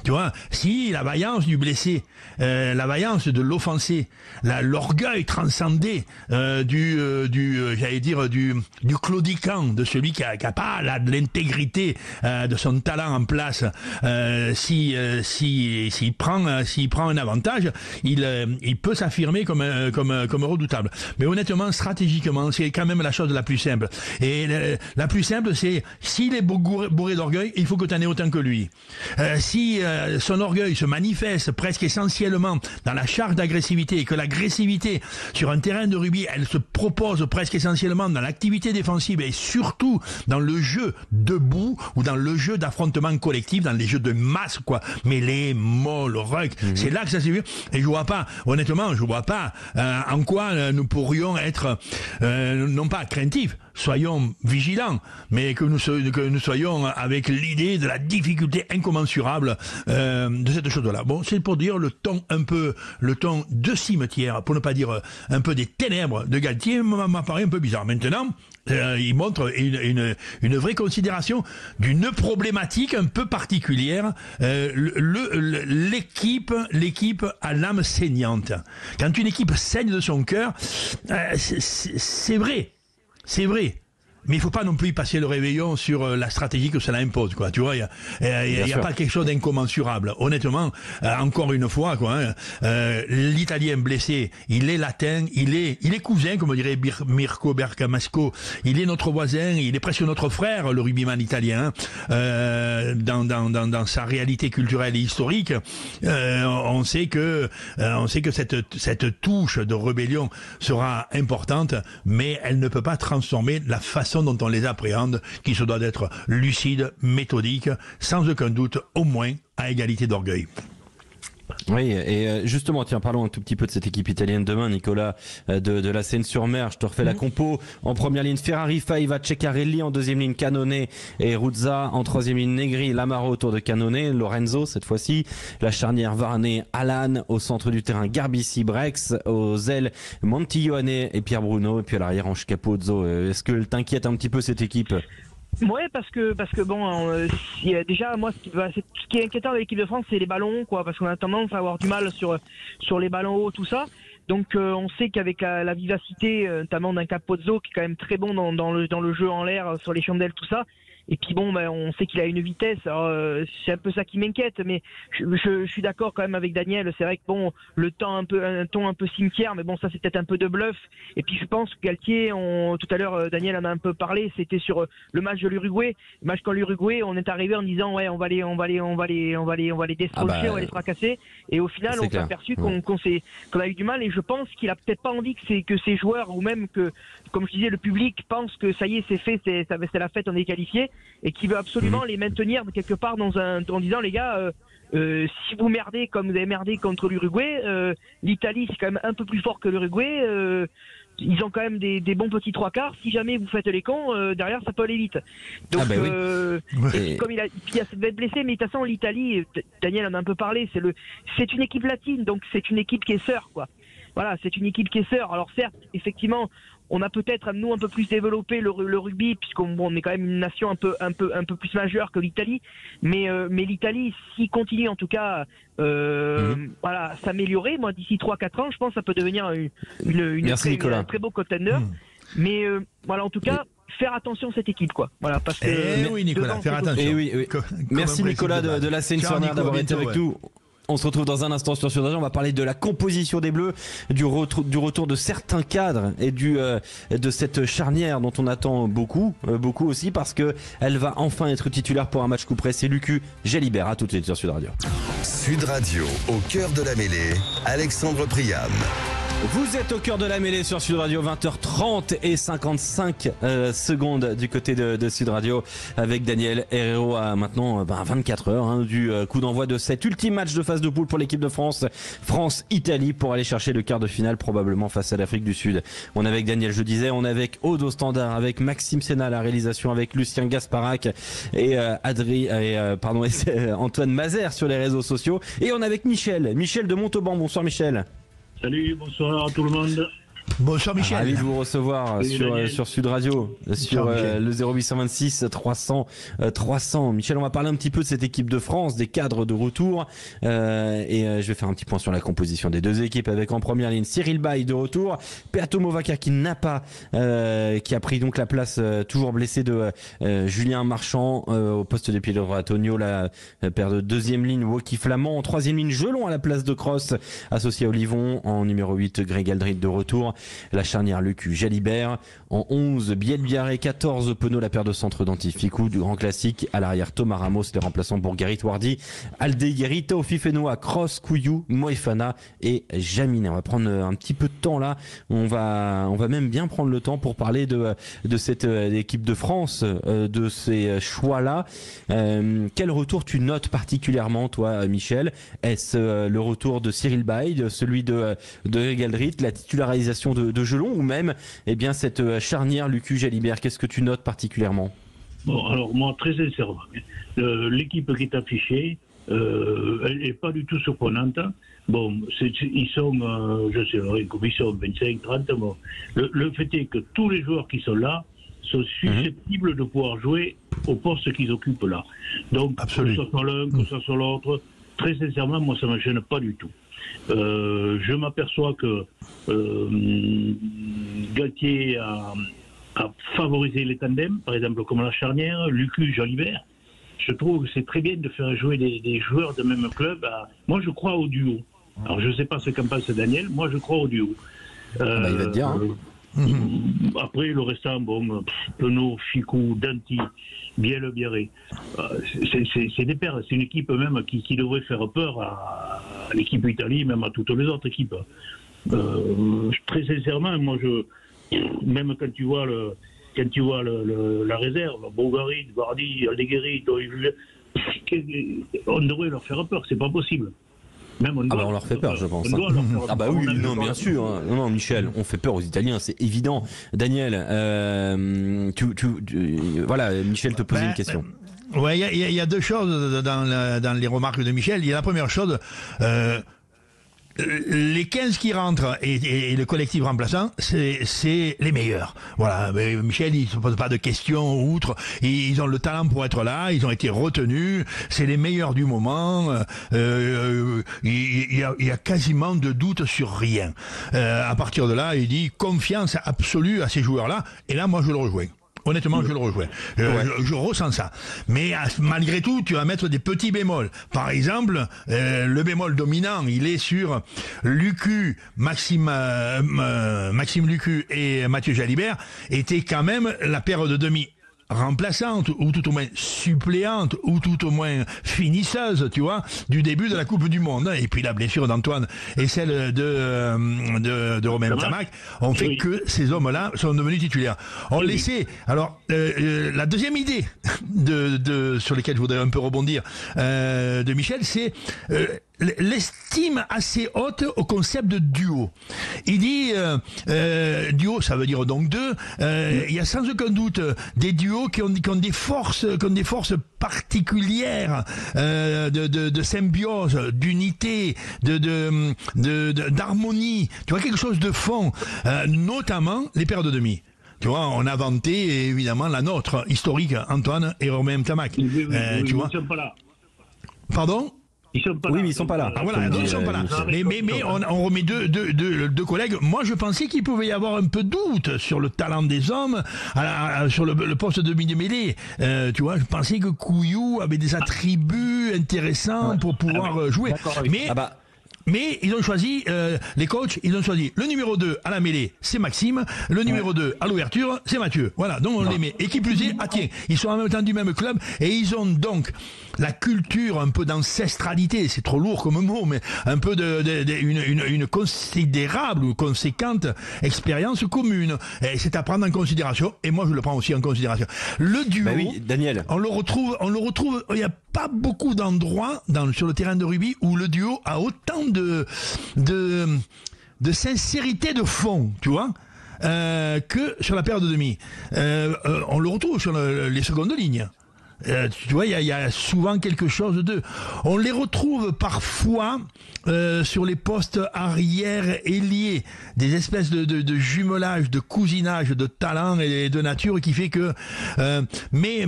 Tu vois, si la vaillance du blessé, la vaillance de l'offensé, l'orgueil transcendé du claudiquant, de celui qui a pas de l'intégrité de son talent en place, s'il prend un avantage, il peut s'affirmer comme redoutable. Mais honnêtement, stratégiquement, c'est quand même la chose la plus simple. Et la plus simple, c'est s'il est bourré d'orgueil, il faut que tu en aies autant que lui. Si son orgueil se manifeste presque essentiellement dans la charge d'agressivité et que l'agressivité sur un terrain de rugby, elle se propose presque essentiellement dans l'activité défensive et surtout dans le jeu debout ou dans le jeu d'affrontement collectif, dans les jeux de masse, quoi, mêlée, molle, ruck, c'est là que ça s'est vu. Et je vois pas en quoi nous pourrions être non pas craintifs, soyons vigilants, mais que nous soyons avec l'idée de la difficulté incommensurable de cette chose-là. Bon, c'est pour dire le ton de cimetière, pour ne pas dire un peu des ténèbres de Galtier, m'apparaît un peu bizarre. Maintenant, il montre une vraie considération d'une problématique un peu particulière. L'équipe à l'âme saignante. Quand une équipe saigne de son cœur, c'est vrai. C'est vrai. Mais il faut pas non plus y passer le réveillon sur la stratégie que cela impose, quoi. Tu vois, il y a pas quelque chose d'incommensurable. Honnêtement, encore une fois, quoi. L'Italien blessé, il est latin, il est cousin, comme dirait Mirko Bergamasco. Il est notre voisin, il est presque notre frère, le rugbyman italien, dans sa réalité culturelle et historique. On sait que cette touche de rébellion sera importante, mais elle ne peut pas transformer la façon dont on les appréhende, qui se doit d'être lucide, méthodique, sans aucun doute, au moins à égalité d'orgueil. Oui, et justement, tiens, parlons un tout petit peu de cette équipe italienne demain, Nicolas, de la Seine-sur-Mer. Je te refais la compo. En première ligne, Ferrari, Faiva, Ceccarelli. En deuxième ligne, Canone et Ruzza. En troisième ligne, Negri, Lamaro autour de Canone, Lorenzo cette fois-ci. La charnière, Varane, Alan. Au centre du terrain, Garbici, Brex. Aux ailes, Montiglione et Pierre Bruno. Et puis à l'arrière, Ange Capozzo. Est-ce que t'inquiète un petit peu cette équipe ? Ouais, parce que bon, déjà moi ce qui est inquiétant avec l'équipe de France, c'est les ballons, quoi, parce qu'on a tendance à avoir du mal sur les ballons hauts, tout ça. Donc on sait qu'avec la vivacité, notamment d'un Capozzo qui est quand même très bon dans le jeu en l'air, sur les chandelles, tout ça. Et puis bon, on sait qu'il a une vitesse. Alors, c'est un peu ça qui m'inquiète, mais je suis d'accord quand même avec Daniel. C'est vrai que bon, un ton un peu cimetière, mais bon, ça c'est peut-être un peu de bluff. Et puis je pense que Galtier, tout à l'heure Daniel en a un peu parlé, c'était sur le match de l'Uruguay. Le match contre l'Uruguay, on est arrivé en disant ouais, on va les destrocher, on va les fracasser. Et au final, on s'est aperçu qu'on a eu du mal. Et je pense qu'il a peut-être pas envie que ces joueurs, ou même que, comme je disais, le public pense que ça y est, c'est fait, c'est la fête, on est qualifié. Et qui veut absolument les maintenir quelque part en disant les gars, si vous merdez comme vous avez merdé contre l'Uruguay, l'Italie c'est quand même un peu plus fort que l'Uruguay, ils ont quand même des bons petits trois quarts, si jamais vous faites les cons, derrière ça peut aller vite. Donc comme il y a cette bête blessée, mais de toute façon l'Italie, Daniel en a un peu parlé, c'est une équipe latine, donc c'est une équipe qui est sœur, quoi. Voilà, c'est une équipe qui est sœur. Alors certes, effectivement, on a peut-être nous un peu plus développé le rugby, puisqu'on est quand même une nation un peu plus majeure que l'Italie, mais l'Italie, s'il continue en tout cas voilà, s'améliorer, moi d'ici 3-4 ans, je pense que ça peut devenir un très beau contender. Mais voilà, en tout cas, faire attention à cette équipe, quoi. Voilà, parce que oui, Nicolas, faire attention. Oui. Merci Nicolas de la Seine-sur-Mer d'avoir été avec nous. On se retrouve dans un instant sur Sud Radio. On va parler de la composition des Bleus, du retour de certains cadres et de cette charnière dont on attend beaucoup aussi, parce que elle va enfin être titulaire pour un match coup près. C'est Lucu Jalibert. À tout de suite sur Sud Radio. Sud Radio, au cœur de la mêlée, Alexandre Priam. Vous êtes au cœur de la mêlée sur Sud Radio, 20h30 et 55 secondes du côté de Sud Radio, avec Daniel Herrero à maintenant 24 heures du coup d'envoi de cet ultime match de phase de poule pour l'équipe de France, France-Italie, pour aller chercher le quart de finale probablement face à l'Afrique du Sud. On est avec Daniel, je disais, on est avec Aude au standard, avec Maxime Sénat à la réalisation, avec Lucien Gasparac et Antoine Mazer sur les réseaux sociaux, et on est avec Michel de Montauban. Bonsoir Michel. Salut, bonsoir à tout le monde. Bonsoir Michel. Ravi de vous recevoir sur Sud Radio, sur le 0826 300 300. Michel, on va parler un petit peu de cette équipe de France, des cadres de retour, et je vais faire un petit point sur la composition des deux équipes, avec en première ligne Cyril Baille de retour, Peato Movaca qui a pris donc la place toujours blessé de Julien Marchand au poste de pied droit, Antonio, la paire de deuxième ligne Woki Flamand, en troisième ligne Gelon à la place de Cross associé à Olivon, en numéro 8 Greg Aldrit de retour, la charnière Lucu Jalibert, en 11 Biel Biarré, 14 Penaud, la paire de centre d'Antificou du grand classique, à l'arrière Thomas Ramos, les remplaçants pour Guérit Wardy, Aldeguerri, Taofi Fenoa, Cross, Couillou, Moefana et Jaminet. On va prendre un petit peu de temps là, on va même bien prendre le temps pour parler de cette équipe de France, de ces choix là. Quel retour tu notes particulièrement toi Michel? Est-ce le retour de Cyril Baille, celui de Galdrit, la titularisation de Gelon, ou même cette charnière Lucu Jalibert? Qu'est-ce que tu notes particulièrement? Bon, alors moi, très sincèrement, l'équipe qui est affichée, elle n'est pas du tout surprenante. Bon, ils sont, je sais pas, comme ils sont 25, 30. Bon. Le fait est que tous les joueurs qui sont là sont susceptibles de pouvoir jouer au poste qu'ils occupent là. Donc, absolument, que ce soit l'un, que ce soit l'autre, très sincèrement, moi, ça ne me gêne pas du tout. Je m'aperçois que Galtier a favorisé les tandems, par exemple comme la charnière, Lucu, Jalibert. Je trouve que c'est très bien de faire jouer des joueurs de même club. Moi, je crois au duo. Alors, je ne sais pas ce qu'en pense Daniel, moi, je crois au duo. Il va te dire. Après, le restant, bon, Penaud, Ficou, Danti, Biel Biarré, c'est des paires. C'est une équipe même qui devrait faire peur à l'équipe Italie, même à toutes les autres équipes. Très sincèrement, moi, même quand tu vois la réserve, Bogarit, Vardy, Aldeguerri, on devrait leur faire peur. C'est pas possible. Même on leur fait peur, je pense. Bien sûr. Non, Michel, on fait peur aux Italiens, c'est évident. Daniel, voilà, Michel te posait une question. Ouais, il y a deux choses dans les remarques de Michel. Il y a la première chose. Les 15 qui rentrent et le collectif remplaçant, c'est les meilleurs. Voilà, mais Michel, il se pose pas de questions outre. Ils ont le talent pour être là, ils ont été retenus, c'est les meilleurs du moment. Il y a quasiment de doute sur rien. À partir de là, il dit confiance absolue à ces joueurs-là. Et là, moi, je le rejoins. Honnêtement, je le rejoins. Je ressens ça. Mais malgré tout, tu vas mettre des petits bémols. Par exemple, le bémol dominant, il est sur Lucu, Maxime Lucu et Mathieu Jalibert étaient quand même la paire de demi remplaçante, ou tout au moins suppléante, ou tout au moins finisseuse, tu vois, du début de la Coupe du Monde. Et puis la blessure d'Antoine et celle de Romain Tamac ont fait que ces hommes-là sont devenus titulaires. On laissait. Alors, la deuxième idée sur laquelle je voudrais un peu rebondir de Michel, c'est l'estime assez haute au concept de duo. Il dit duo, ça veut dire donc deux. Il y a sans aucun doute des duos qui ont des forces particulières de symbiose, d'unité, d'harmonie. Tu vois, quelque chose de fond, notamment les paires de demi. Tu vois, on a vanté évidemment la nôtre historique, Antoine et Romain Tamac. Tu vois. Pas là. Pardon? Ils sont pas Oui, là. mais ils sont pas là. Ah voilà, ils sont pas là. Mais on remet deux collègues. Moi, je pensais qu'il pouvait y avoir un peu de doute sur le talent des hommes, sur le poste de demi-mêlée. Tu vois, je pensais que Couillou avait des attributs intéressants pour pouvoir jouer. Mais ils ont choisi, les coachs, ils ont choisi le numéro 2 à la mêlée, c'est Maxime, le numéro 2 à l'ouverture, c'est Mathieu. Voilà, donc on les met. Et qui plus est, tiens, ils sont en même temps du même club, et ils ont donc la culture un peu d'ancestralité, c'est trop lourd comme mot, mais un peu une considérable ou conséquente expérience commune. Et c'est à prendre en considération, et moi je le prends aussi en considération. Le duo, Daniel, on le retrouve, il n'y a pas beaucoup d'endroits sur le terrain de rugby où le duo a autant de sincérité de fond, tu vois, que sur la paire de demi. On le retrouve sur les secondes lignes. Tu vois, il y a souvent quelque chose de... On les retrouve parfois sur les postes arrière ailiers, des espèces de jumelage, de cousinage, de talent et de nature qui fait que... mais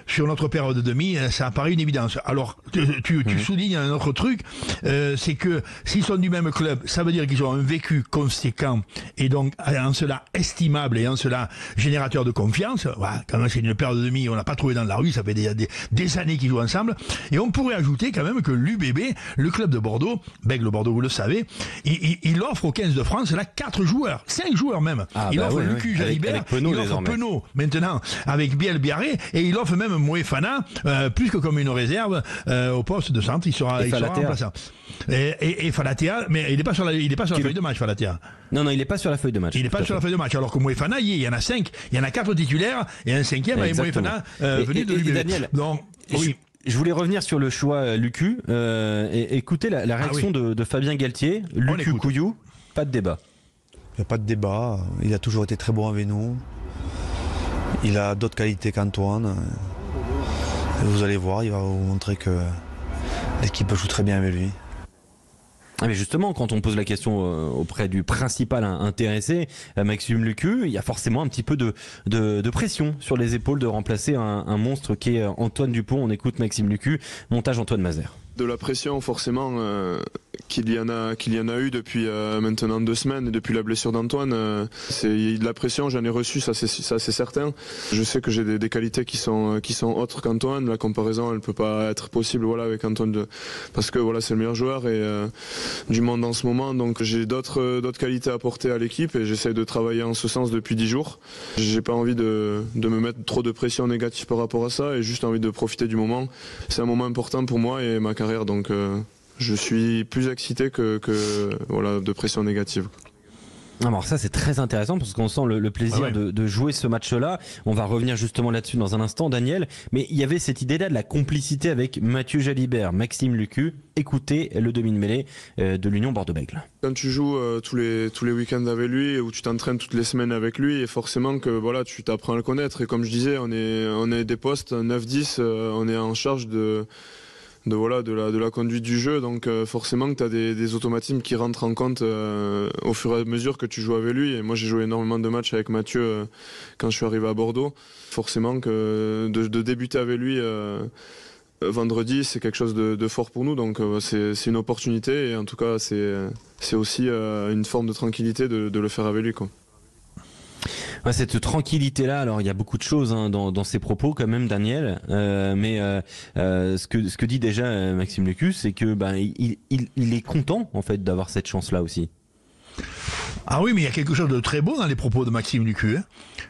sur notre paire de demi, ça apparaît une évidence. Alors, tu soulignes un autre truc, c'est que s'ils sont du même club, ça veut dire qu'ils ont un vécu conséquent et donc en cela estimable et en cela générateur de confiance. Voilà, quand même, c'est une paire de demi, on n'a pas trouvé dans la rue, ça fait des années qu'ils jouent ensemble. Et on pourrait ajouter quand même que l'UBB, le club de Bordeaux, Bègle Bordeaux, vous le savez, il offre au 15 de France là 4 joueurs, 5 joueurs même. Il offre Lucu Jalibert, il offre Penaud maintenant avec Biel Biarré, et il offre même Moefana, plus que comme une réserve au poste de centre, il sera remplaçant. Et Falatea, mais il n'est pas sur la feuille de match, Falatea. Non, il n'est pas sur la feuille de match. Il n'est pas sur la feuille de match, alors que Moefana, il y en a 5, il y en a 4 titulaires et un 5e avec Moefana venu de l'UBB. Daniel, donc, oui. Je voulais revenir sur le choix Lucu et écouter la réaction de Fabien Galtier. Lucu Couillou, pas de débat. Il n'y a pas de débat, il a toujours été très bon avec nous. Il a d'autres qualités qu'Antoine. Et vous allez voir, il va vous montrer que l'équipe joue très bien avec lui. Mais justement, quand on pose la question auprès du principal intéressé, Maxime Lucu, il y a forcément un petit peu de pression sur les épaules de remplacer un monstre qui est Antoine Dupont. On écoute Maxime Lucu, montage Antoine Mazer. De la pression forcément qu'il y en a eu depuis maintenant 2 semaines, et depuis la blessure d'Antoine, c'est de la pression, j'en ai reçu, ça c'est certain. Je sais que j'ai des qualités qui sont autres qu'Antoine. La comparaison elle peut pas être possible avec Antoine parce que c'est le meilleur joueur du monde en ce moment, donc j'ai d'autres qualités à apporter à l'équipe et j'essaie de travailler en ce sens depuis 10 jours. J'ai pas envie de me mettre trop de pression négative par rapport à ça et juste envie de profiter du moment. C'est un moment important pour moi et ma carrière, donc je suis plus excité que de pression négative. Alors ça c'est très intéressant parce qu'on sent le plaisir de jouer ce match-là. On va revenir justement là-dessus dans un instant, Daniel. Mais il y avait cette idée-là de la complicité avec Mathieu Jalibert, Maxime Lucu. Écoutez le demi-mêlée de l'Union Bordeaux-Bègles. Quand tu joues tous les week-ends avec lui ou tu t'entraînes toutes les semaines avec lui, et forcément que tu t'apprends à le connaître. Et comme je disais, on est des postes 9-10, on est en charge de la conduite du jeu, donc forcément que tu as des automatismes qui rentrent en compte au fur et à mesure que tu joues avec lui. Et moi j'ai joué énormément de matchs avec Mathieu quand je suis arrivé à Bordeaux. Forcément que de débuter avec lui vendredi, c'est quelque chose de fort pour nous, donc c'est une opportunité et en tout cas c'est aussi une forme de tranquillité de le faire avec lui, quoi. Cette tranquillité-là, alors il y a beaucoup de choses dans ses propos quand même, Daniel, mais ce que dit déjà Maxime Lucu, c'est que il est content en fait d'avoir cette chance-là aussi. Ah oui, mais il y a quelque chose de très beau dans les propos de Maxime Lucu.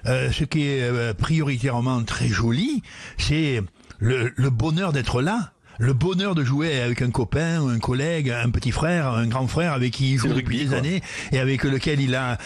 Ce qui est prioritairement très joli, c'est le bonheur d'être là. Le bonheur de jouer avec un copain, un collègue, un petit frère, un grand frère avec qui il joue depuis des années et avec lequel il a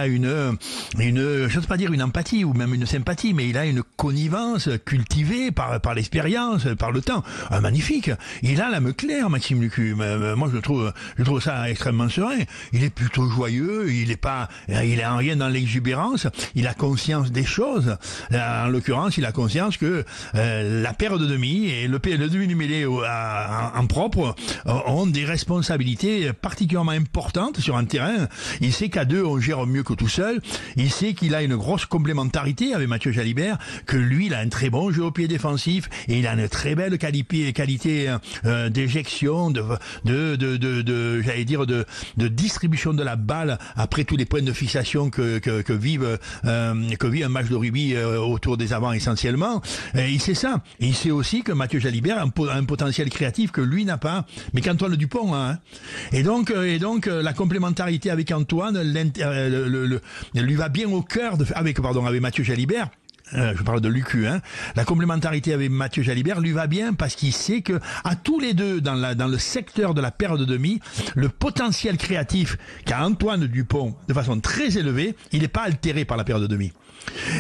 une, je ne sais pas dire une empathie ou même une sympathie, mais il a une connivence cultivée par l'expérience, par le temps. Magnifique. Il a l'âme claire, Maxime Lucu. Moi, je trouve ça extrêmement serein. Il est plutôt joyeux. Il est en rien dans l'exubérance. Il a conscience des choses. En l'occurrence, il a conscience que la paire de demi et le demi du mêlée en propre ont des responsabilités particulièrement importantes sur un terrain. Il sait qu'à deux on gère mieux que tout seul. Il sait qu'il a une grosse complémentarité avec Mathieu Jalibert, que lui il a un très bon jeu au pied défensif et il a une très belle qualité d'éjection, j'allais dire de distribution de la balle après tous les points de fixation que vit un match de rugby autour des avants essentiellement. Et il sait ça. Et il sait aussi que Mathieu Jalibert a un potentiel créatif que lui n'a pas, mais qu'Antoine Dupont a. Hein. Et donc la complémentarité avec Antoine lui va bien au cœur avec Mathieu Jalibert. Je parle de Lucu, hein. La complémentarité avec Mathieu Jalibert lui va bien parce qu'il sait que à tous les deux dans le secteur de la paire de demi, le potentiel créatif qu'a Antoine Dupont de façon très élevée, il n'est pas altéré par la paire de demi.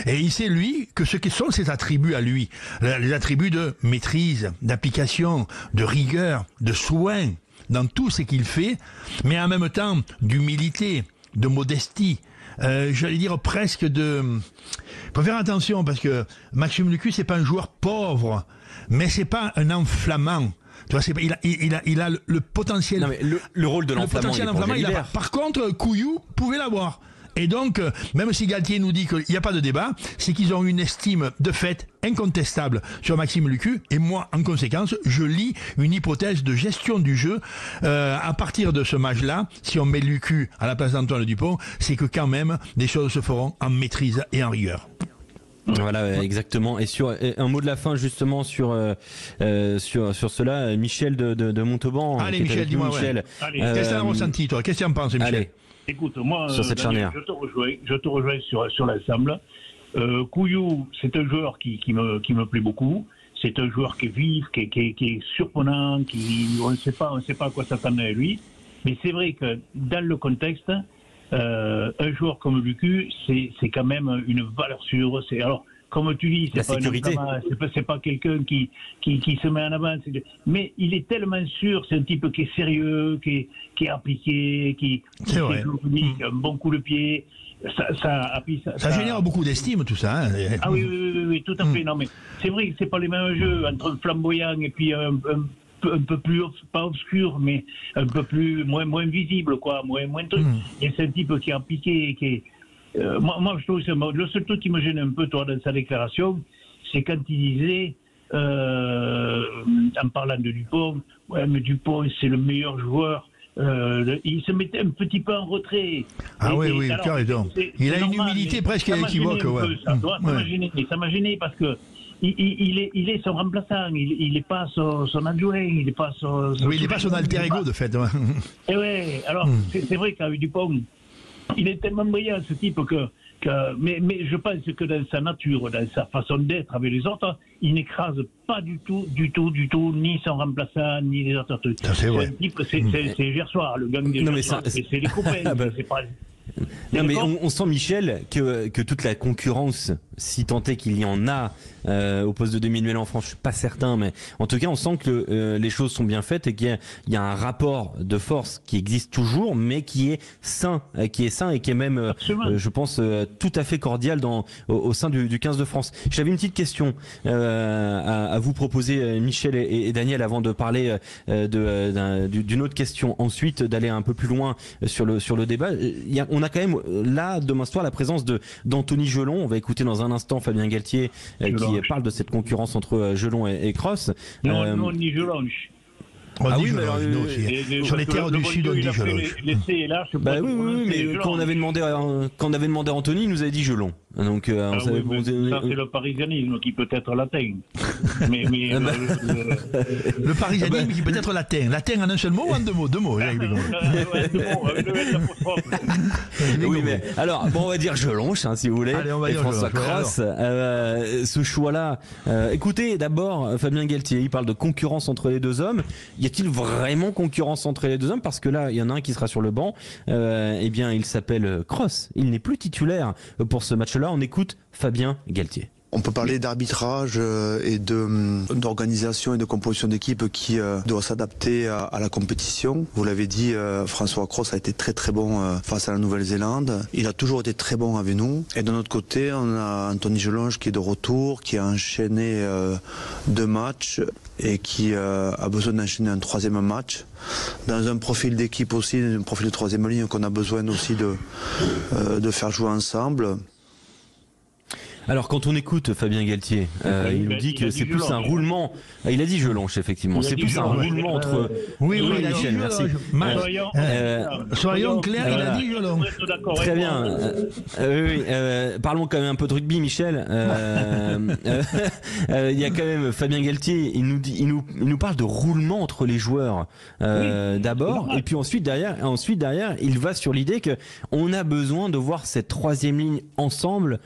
Et il sait lui que ce qui sont ses attributs à lui, les attributs de maîtrise, d'application, de rigueur, de soin dans tout ce qu'il fait, mais en même temps d'humilité, de modestie. J'allais dire presque faut faire attention parce que Maxime Lucu c'est pas un joueur pauvre, mais c'est pas un enflammant. Tu vois, il a le potentiel. Non mais le rôle de l'enflammant. Le potentiel il a pas. Par contre, Couillou pouvait l'avoir. Et donc, même si Galtier nous dit qu'il n'y a pas de débat, c'est qu'ils ont une estime de fait incontestable sur Maxime Lucu. Et moi, en conséquence, je lis une hypothèse de gestion du jeu à partir de ce match-là. Si on met Lucu à la place d'Antoine Dupont, c'est que quand même, des choses se feront en maîtrise et en rigueur. Voilà, exactement. Et sur un mot de la fin justement sur cela, Michel de Montauban. Allez Michel, dis-moi. Michel. Qu'est-ce que tu as ressenti toi? Qu'est-ce que tu en penses, Michel? Allez. Écoute, moi, sur cette charnière. Je te rejoins sur l'ensemble. Couillou, c'est un joueur qui me plaît beaucoup. C'est un joueur qui est vif, qui est surprenant, on ne sait pas à quoi s'attendre à lui. Mais c'est vrai que dans le contexte, un joueur comme Lucu, c'est quand même une valeur sûre. Alors, comme tu dis, c'est pas quelqu'un qui se met en avant. Mais il est tellement sûr, c'est un type qui est sérieux, qui est appliqué, qui a un bon coup de pied. Ça génère beaucoup d'estime, tout ça. Hein. Ah oui, tout à fait. Non, mais c'est vrai que c'est pas les mêmes jeux entre un flamboyant et puis un peu plus, pas obscur, mais un peu plus moins visible, quoi, moins truc. Et c'est un type qui est appliqué, qui est moi, je trouve que le seul truc qui me gêne un peu, toi, dans sa déclaration, c'est quand il disait, en parlant de Dupont, ouais, mais Dupont, c'est le meilleur joueur. Il se mettait un petit peu en retrait. Ah oui, tu as raison. Il a une humilité presque équivoque. Ça m'a gêné parce que il est son remplaçant, il n'est pas son adjoint, il n'est pas son il n'est pas son alter ego de fait. Ouais. Et ouais, alors c'est vrai qu'avec Dupont, il est tellement brillant ce type mais je pense que dans sa nature, dans sa façon d'être avec les autres, il n'écrase pas du tout, ni son remplaçant, ni les autres trucs. C'est vrai. Un type, c'est Gersoir, le gang des Gersoir, c'est les copains, c'est pas... Non mais on sent, Michel, que toute la concurrence, si tant est qu'il y en a au poste de demi-mêlée en France, je suis pas certain, mais en tout cas on sent que les choses sont bien faites et qu'il y a un rapport de force qui existe toujours, mais qui est sain et qui est même, je pense, tout à fait cordial au sein du 15 de France. J'avais une petite question à vous proposer, Michel et Daniel, avant de parler d'une autre question, ensuite d'aller un peu plus loin sur le débat. On a quand même là demain soir la présence d'Anthony Gelon. On va écouter dans un instant Fabien Galtier qui parle de cette concurrence entre Gelon et Cross. Non, ni Gelon. Ah oui, mais sur les terres du Sud, on dit Gelon. Oui, mais quand on avait demandé à Anthony, il nous avait dit Gelon. Donc, ça c'est le parisianisme qui peut être latin. Le parisianisme qui peut être latin. Latin en un seul mot ou en deux mots? Deux mots. Oui, mais alors, on va dire Gelon, si vous voulez. Allez, on va dire François Cross. Ce choix-là. Écoutez, d'abord, Fabien Galtier, il parle de concurrence entre les deux hommes. Y a-t-il vraiment concurrence entre les deux hommes? Parce que là, il y en a un qui sera sur le banc. Il s'appelle Cross. Il n'est plus titulaire pour ce match-là. On écoute Fabien Galtier. On peut parler d'arbitrage et d'organisation et de composition d'équipe qui doit s'adapter à la compétition. Vous l'avez dit, François Cros a été très très bon face à la Nouvelle-Zélande. Il a toujours été très bon avec nous. Et de notre côté, on a Anthony Gelonge qui est de retour, qui a enchaîné 2 matchs et qui a besoin d'enchaîner un 3e match. Dans un profil d'équipe aussi, un profil de 3e ligne qu'on a besoin aussi de faire jouer ensemble. Alors quand on écoute Fabien Galtier, il nous dit que c'est plus un roulement. Il a dit Gelonge, effectivement. C'est plus un roulement entre. Oui, Michel, merci. Soyons clairs, il a dit Gelonge. Très bien. Parlons quand même un peu de rugby, Michel. Il y a quand même Fabien Galtier. Il nous parle de roulement entre les joueurs d'abord, et puis ensuite derrière, il va sur l'idée que on a besoin de voir cette 3e ligne ensemble.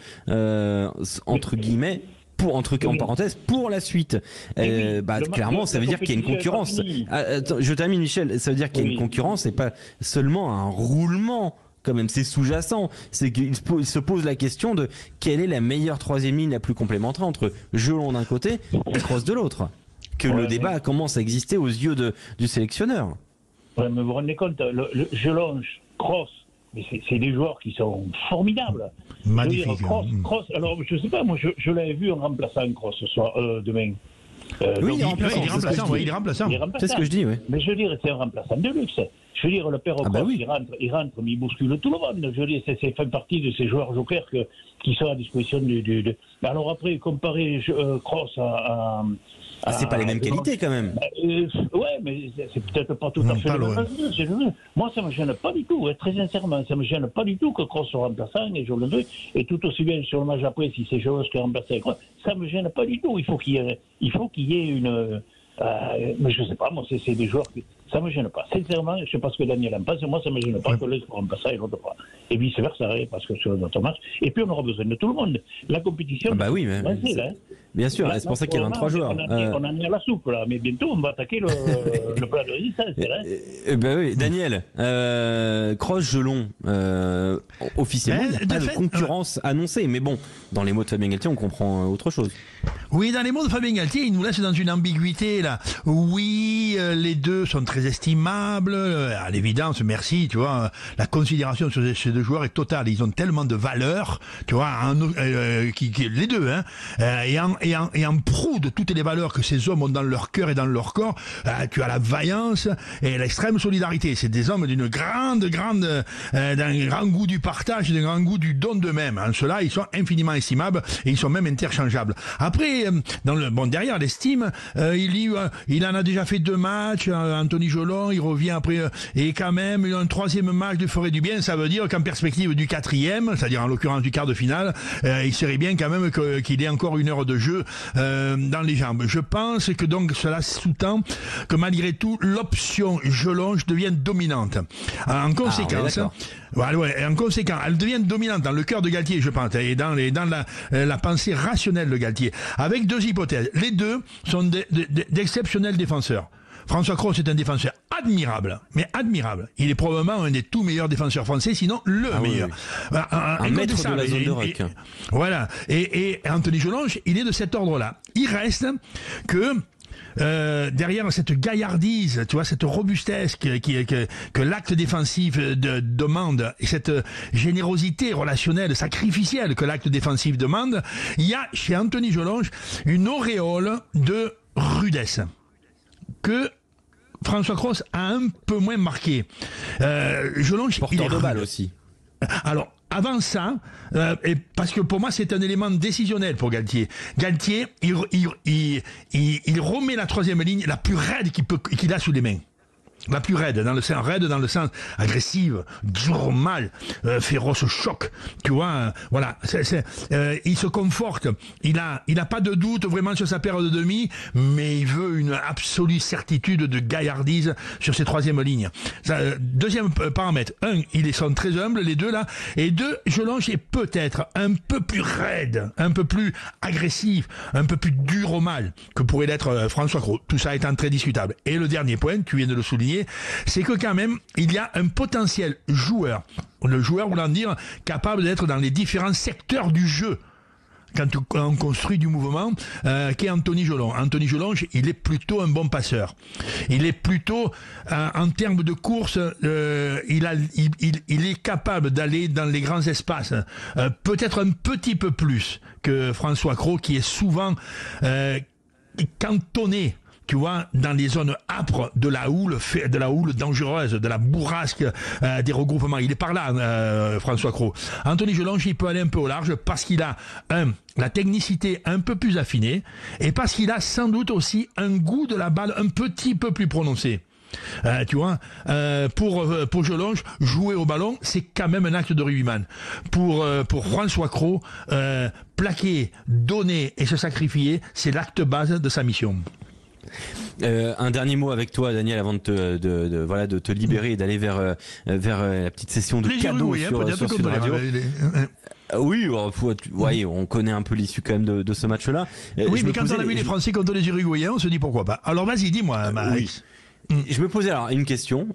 Entre guillemets, en parenthèse, pour la suite. Clairement, ça veut dire qu'il y a une concurrence. Je termine, Michel. Ça veut dire qu'il y a une concurrence et pas seulement un roulement. Quand même, c'est sous-jacent. C'est qu'il se pose la question de quelle est la meilleure 3e ligne la plus complémentaire entre Gelon d'un côté et Cros de l'autre. Que le débat commence à exister aux yeux du sélectionneur. Ouais, mais vous vous rendez compte, le Gelonge, Cros, mais c'est des joueurs qui sont formidables. Magnifique. Cros, alors je sais pas, moi je l'avais vu en remplaçant Cros ce soir, demain. Oui, il est remplaçant. C'est ce que je dis, oui. Mais je veux dire, c'est un remplaçant de luxe. Je veux dire, le père Cros, il rentre, mais il bouscule tout le monde. Je veux dire, c'est fait partie de ces joueurs jokers qui sont à disposition du. Alors après, comparer Cros à c'est pas les mêmes qualités quand même. Ouais, mais c'est peut-être pas tout à fait le même. Moi, ça me gêne pas du tout, très sincèrement. Ça me gêne pas du tout que Cros soit remplaçant et je le veux. Et tout aussi bien sur le match après, si c'est Gelonge qui est remplacé avec Cros, ça me gêne pas du tout. Il faut qu'il y ait une. Mais je sais pas, moi, c'est des joueurs qui. Ça me gêne pas. Sincèrement, je sais pas ce que Daniel en pense. Moi, ça me gêne pas que l'un soit remplacé et l'autre pas. Et vice versa, parce que sur notre match. Et puis, on aura besoin de tout le monde. La compétition. Oui, mais. Bien sûr, c'est pour ça qu'il y a 23 joueurs. On en est à la soupe, là. Mais bientôt, on va attaquer le plat de résistance, là. Oui, Daniel, Cros, Gelon, officiellement, il n'y a pas de concurrence annoncée. Mais bon, dans les mots de Fabien Galtier, on comprend autre chose. Oui, dans les mots de Fabien Galtier, il nous laisse dans une ambiguïté, là. Oui, les deux sont très estimables. À l'évidence, merci, tu vois, la considération sur ces 2 joueurs est totale. Ils ont tellement de valeur, tu vois, les deux, hein, et en proue de toutes les valeurs que ces hommes ont dans leur cœur et dans leur corps, tu as la vaillance et l'extrême solidarité. C'est des hommes d'un grand goût du partage, d'un grand goût du don d'eux-mêmes. En cela, ils sont infiniment estimables et ils sont même interchangeables. Après, derrière l'estime, il en a déjà fait 2 matchs, Anthony Gelon, il revient après, et quand même, un 3e match lui ferait du bien. Ça veut dire qu'en perspective du 4e, c'est-à-dire en l'occurrence du quart de finale, il serait bien quand même qu'il ait encore 1 heure de jeu dans les jambes. Je pense que donc cela sous-tend que malgré tout, l'option Gelonge devient dominante. En conséquence, elle devient dominante dans le cœur de Galtier, je pense, et dans la pensée rationnelle de Galtier, avec 2 hypothèses. Les 2 sont d'exceptionnels défenseurs. François Cros est un défenseur admirable, mais admirable. Il est probablement un des tout meilleurs défenseurs français, sinon le meilleur. Un maître de la zone de rock. Voilà. Et Anthony Gelonge, il est de cet ordre-là. Il reste que derrière cette gaillardise, tu vois, cette robustesse que l'acte défensif demande, et cette générosité relationnelle, sacrificielle que l'acte défensif demande, il y a chez Anthony Gelonge une auréole de rudesse que François Cros a un peu moins marqué. Gelonge, porteur de balle aussi. Alors, avant ça, et parce que pour moi c'est un élément décisionnel pour Galtier. Galtier, il remet la 3e ligne la plus raide qu'il a sous les mains. La plus raide dans le sens agressive, dur, mal, féroce, choc, tu vois, voilà, il se conforte, il a pas de doute vraiment sur sa paire de demi, mais il veut une absolue certitude de gaillardise sur ses 3e lignes. Deuxième paramètre, ils sont très humbles, les 2 là, et 2, Gelonge est peut-être un peu plus raide, un peu plus agressif, un peu plus dur au mal que pourrait l'être François Cros. Tout ça étant très discutable. Et le dernier point, tu viens de le souligner, c'est que quand même, il y a un potentiel joueur. Le joueur voulant dire capable d'être dans les différents secteurs du jeu. quand on construit du mouvement, qu'est Anthony Gelon. Anthony Gelon, il est plutôt un bon passeur. Il est plutôt, en termes de course, il est capable d'aller dans les grands espaces, peut-être un petit peu plus que François Cros, qui est souvent cantonné, tu vois, dans les zones âpres de la houle dangereuse, de la bourrasque des regroupements. Il est par là, François Cros. Anthony Gelonge, il peut aller un peu au large parce qu'il a la technicité un peu plus affinée et parce qu'il a sans doute aussi un goût de la balle un petit peu plus prononcé. Tu vois, pour Gelonge, jouer au ballon, c'est quand même un acte de rugbyman. Pour François Cros, plaquer, donner et se sacrifier, c'est l'acte base de sa mission. Un dernier mot avec toi, Daniel, avant de te libérer et d'aller vers la petite session de cadeaux sur Sud Radio. Oui, on connaît un peu l'issue quand même de ce match-là. Oui, mais quand on a vu les Français contre les Uruguayens, on se dit pourquoi pas. Alors vas-y, dis-moi, Max. Je me posais alors une question.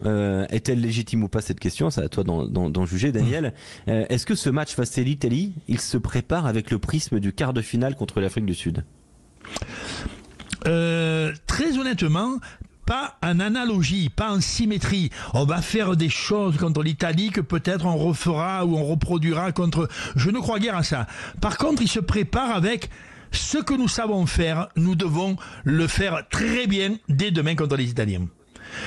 Est-elle légitime ou pas cette question? C'est à toi d'en juger, Daniel. Est-ce que ce match face à l'Italie, il se prépare avec le prisme du quart de finale contre l'Afrique du Sud? Très honnêtement, pas en analogie, pas en symétrie. On va faire des choses contre l'Italie que peut-être on refera ou on reproduira contre... Je ne crois guère à ça. Par contre, il se prépare avec... Ce que nous savons faire, nous devons le faire très bien dès demain contre les Italiens.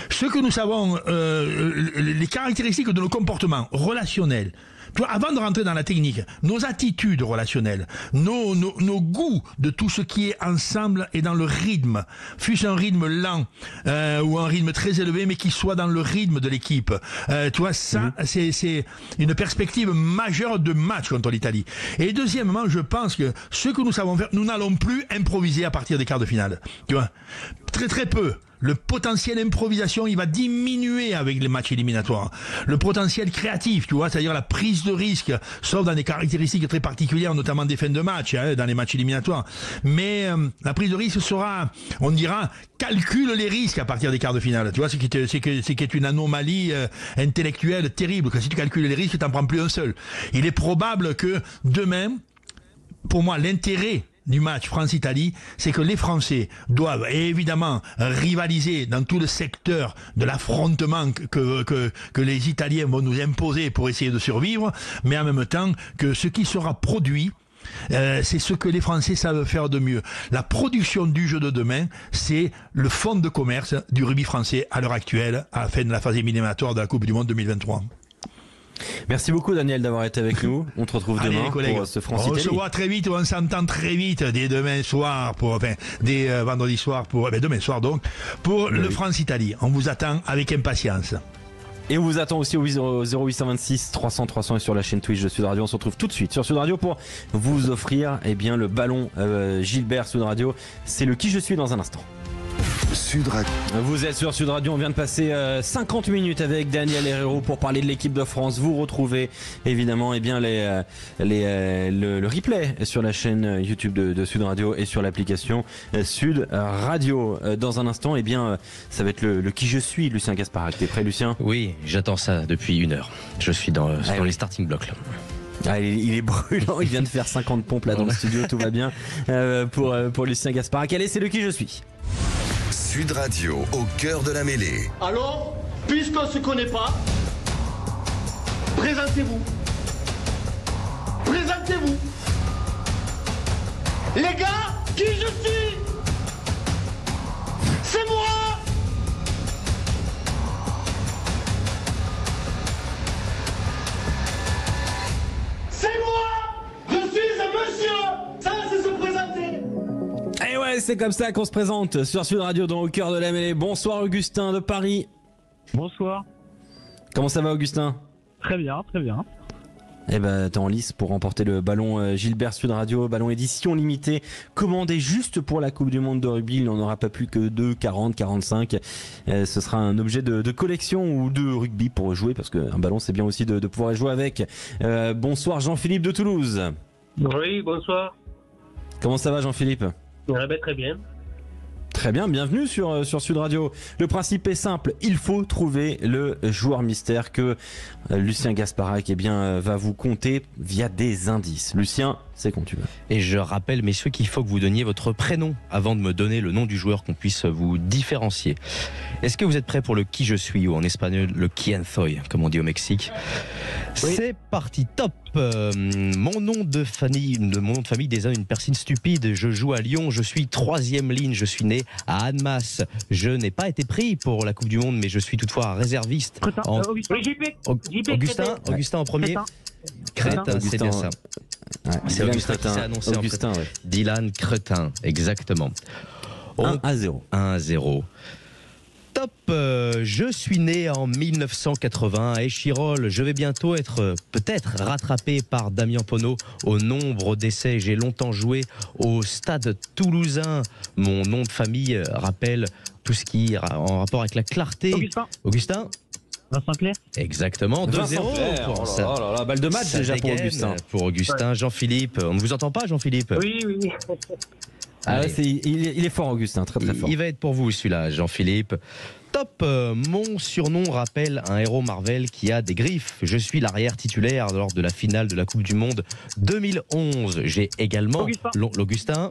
Ce que nous savons, les caractéristiques de nos comportements relationnels, avant de rentrer dans la technique, nos attitudes relationnelles, nos goûts de tout ce qui est ensemble et dans le rythme, fût-ce un rythme lent ou un rythme très élevé, mais qui soit dans le rythme de l'équipe. Tu vois, ça, c'est une perspective majeure de match contre l'Italie. Et deuxièmement, je pense que ce que nous savons faire, nous n'allons plus improviser à partir des quarts de finale. Tu vois, très très peu. Le potentiel improvisation, il va diminuer avec les matchs éliminatoires. Le potentiel créatif, tu vois, c'est-à-dire la prise de risque, sauf dans des caractéristiques très particulières, notamment des fins de match, dans les matchs éliminatoires. Mais la prise de risque sera, on dira, calcule les risques à partir des quarts de finale. Tu vois, c'est qui est une anomalie intellectuelle terrible. Que si tu calcules les risques, tu n'en prends plus un seul. Il est probable que demain, pour moi, l'intérêt du match France-Italie, c'est que les Français doivent évidemment rivaliser dans tout le secteur de l'affrontement que les Italiens vont nous imposer pour essayer de survivre, mais en même temps que ce qui sera produit, c'est ce que les Français savent faire de mieux. La production du jeu de demain, c'est le fonds de commerce du rugby français à l'heure actuelle, à la fin de la phase éliminatoire de la Coupe du Monde 2023. Merci beaucoup, Daniel, d'avoir été avec nous. On te retrouve demain pour ce France-Italie. On se voit très vite, on s'entend très vite dès demain soir, dès vendredi soir, demain soir donc, pour le France-Italie. On vous attend avec impatience. Et on vous attend aussi au 0826 300 300 et sur la chaîne Twitch de Sud Radio. On se retrouve tout de suite sur Sud Radio pour vous offrir le ballon Gilbert Sud Radio. C'est le qui je suis dans un instant. Sud Radio. Vous êtes sur Sud Radio, on vient de passer 50 minutes avec Daniel Herrero pour parler de l'équipe de France. Vous retrouvez évidemment le replay sur la chaîne YouTube de Sud Radio et sur l'application Sud Radio. Dans un instant, ça va être le qui je suis, Lucien Gasparrac. T'es prêt, Lucien? Oui, j'attends ça depuis 1 heure. Je suis dans les starting blocks là. Il est brûlant, il vient de faire 50 pompes là dans le studio, tout va bien pour Lucien Gasparrac. Allez, c'est le qui je suis. Sud Radio, au cœur de la mêlée. Alors, puisqu'on ne se connaît pas, présentez-vous. Présentez-vous. Les gars, qui je suis? C'est moi. C'est moi. Je suis un monsieur. Ça, c'est se présenter. Et ouais, c'est comme ça qu'on se présente sur Sud Radio dans Au cœur de la mêlée. Bonsoir Augustin de Paris. Bonsoir. Comment ça va, Augustin? Très bien, très bien. Eh ben, t'es en lice pour remporter le ballon Gilbert Sud Radio, ballon édition limitée, commandé juste pour la Coupe du Monde de rugby. Il n'en aura pas plus que 2, 40, 45. Ce sera un objet de collection ou de rugby pour jouer, parce qu'un ballon, c'est bien aussi de pouvoir jouer avec. Bonsoir Jean-Philippe de Toulouse. Oui, bonsoir. Comment ça va, Jean-Philippe? Très bien. Très bien, bienvenue sur Sud Radio. Le principe est simple, il faut trouver le joueur mystère que Lucien Gasparrac va vous conter via des indices. Lucien, C'est quand tu veux. Et je rappelle, messieurs, qu'il faut que vous donniez votre prénom avant de me donner le nom du joueur, qu'on puisse vous différencier. Est-ce que vous êtes prêts pour le qui je suis, ou en espagnol le quién soy, comme on dit au Mexique? Oui. C'est parti, top. Mon nom de famille désigne une personne stupide. Je joue à Lyon, je suis 3e ligne, je suis né à Annemasse. Je n'ai pas été pris pour la Coupe du Monde, mais je suis toutefois réserviste. Augustin en premier. Crétin, c'est bien ça. Ouais, c'est Augustin qui s'est annoncé. Augustin, ouais. Dylan Cretin, exactement. 1-0. 1-0. Top, je suis né en 1980 à Échirolles. Je vais bientôt être peut-être rattrapé par Damien Penaud au nombre d'essais. J'ai longtemps joué au Stade Toulousain. Mon nom de famille rappelle tout ce qui est en rapport avec la clarté. Augustin Vincent Clerc. Exactement, 2-0. Oh là là, balle de match déjà pour Augustin. Pour Augustin, ouais. Jean-Philippe, on ne vous entend pas, Jean-Philippe? Oui. Ah ouais, il est fort, Augustin, très fort. Il va être pour vous celui-là, Jean-Philippe. Top, mon surnom rappelle un héros Marvel qui a des griffes. Je suis l'arrière titulaire lors de la finale de la Coupe du Monde 2011. J'ai également l'Augustin.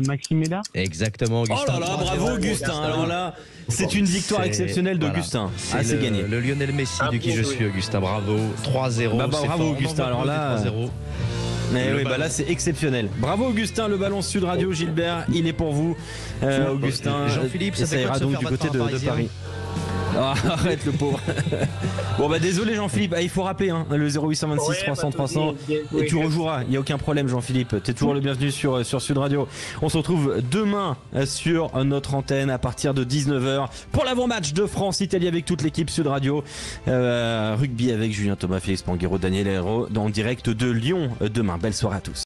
Maxime Médard. Exactement, Augustin. Oh là là, bravo Augustin. Alors là, c'est une victoire exceptionnelle d'Augustin. Voilà. C'est gagné. Le Lionel Messi du qui je suis, Augustin. Bravo. 3-0. Bravo Augustin. Alors là, 3-0. Mais oui, là c'est exceptionnel. Bravo Augustin, le ballon Sud Radio. Gilbert, il est pour vous. Augustin, Jean-Philippe, ça ira donc du côté de Paris. Oh, arrête le pauvre. Bon désolé Jean-Philippe, il faut rappeler le 0826 300 300 et tu rejoueras, il n'y a aucun problème Jean-Philippe, tu es toujours le bienvenu sur Sud Radio. On se retrouve demain sur notre antenne à partir de 19h pour l'avant-match de France-Italie avec toute l'équipe Sud Radio. Rugby avec Julien Thomas, Félix Panguero, Daniel Hérault en direct de Lyon demain. Belle soirée à tous.